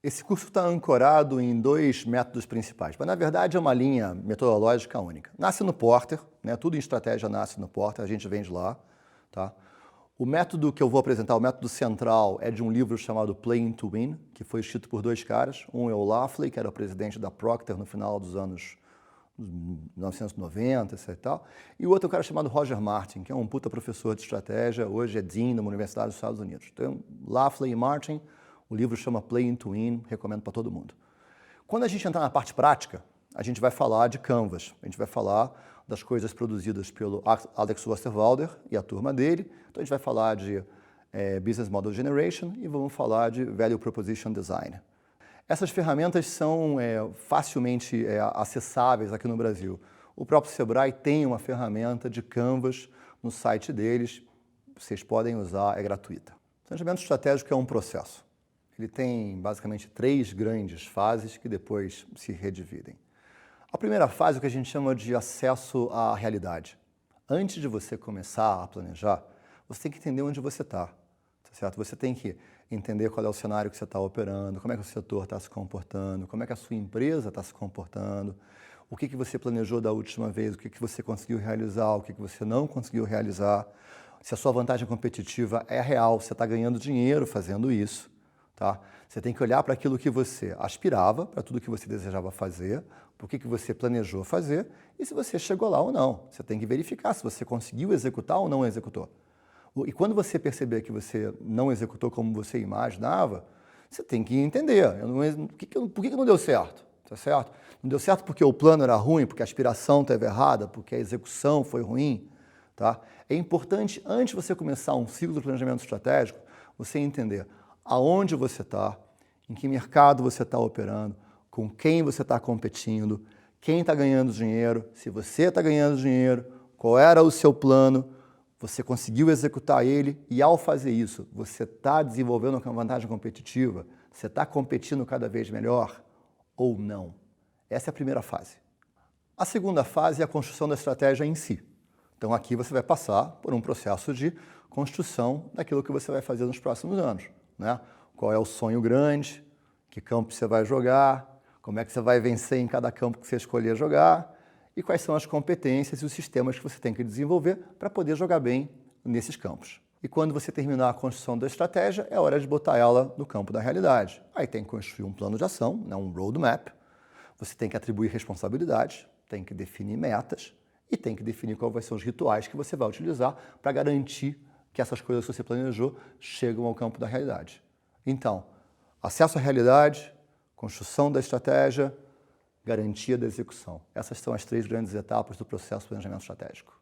Esse curso está ancorado em dois métodos principais, mas na verdade é uma linha metodológica única. Nasce no Porter, né? Tudo em estratégia nasce no Porter, a gente vem de lá. Tá? O método que eu vou apresentar, o método central, é de um livro chamado Playing to Win, que foi escrito por dois caras. Um é o Lafley, que era o presidente da Procter no final dos anos 1990 e tal, e o outro é um cara chamado Roger Martin, que é um puta professor de estratégia, hoje é dean de uma universidade dos Estados Unidos. Então, Lafley e Martin, o livro chama Playing to Win, recomendo para todo mundo. Quando a gente entrar na parte prática, a gente vai falar de Canvas, a gente vai falar das coisas produzidas pelo Alex Osterwalder e a turma dele, então a gente vai falar de Business Model Generation e vamos falar de Value Proposition Design. Essas ferramentas são facilmente acessáveis aqui no Brasil. O próprio Sebrae tem uma ferramenta de Canvas no site deles, vocês podem usar, é gratuita. Planejamento estratégico é um processo. Ele tem basicamente 3 grandes fases que depois se redividem. A primeira fase é o que a gente chama de acesso à realidade. Antes de você começar a planejar, você tem que entender onde você está, certo? Você tem que entender qual é o cenário que você está operando, como é que o setor está se comportando, como é que a sua empresa está se comportando, o que você planejou da última vez, o que você conseguiu realizar, o que você não conseguiu realizar, se a sua vantagem competitiva é real, você está ganhando dinheiro fazendo isso. Tá? Você tem que olhar para aquilo que você aspirava, para tudo que você desejava fazer, para o que você planejou fazer e se você chegou lá ou não. Você tem que verificar se você conseguiu executar ou não executou. E quando você perceber que você não executou como você imaginava, você tem que entender por que não deu certo. Tá certo? Não deu certo porque o plano era ruim, porque a aspiração estava errada, porque a execução foi ruim. Tá? É importante, antes de você começar um ciclo de planejamento estratégico, você entender aonde você está, em que mercado você está operando, com quem você está competindo, quem está ganhando dinheiro, se você está ganhando dinheiro, qual era o seu plano, você conseguiu executar ele e, ao fazer isso, você está desenvolvendo uma vantagem competitiva, você está competindo cada vez melhor ou não. Essa é a primeira fase. A segunda fase é a construção da estratégia em si. Então, aqui você vai passar por um processo de construção daquilo que você vai fazer nos próximos anos. Né? Qual é o sonho grande, que campo você vai jogar, como é que você vai vencer em cada campo que você escolher jogar e quais são as competências e os sistemas que você tem que desenvolver para poder jogar bem nesses campos. E quando você terminar a construção da estratégia, é hora de botar ela no campo da realidade. Aí tem que construir um plano de ação, né, um roadmap, você tem que atribuir responsabilidades, tem que definir metas e tem que definir quais vão ser os rituais que você vai utilizar para garantir que essas coisas que você planejou chegam ao campo da realidade. Então, acesso à realidade, construção da estratégia, garantia da execução. Essas são as 3 grandes etapas do processo de planejamento estratégico.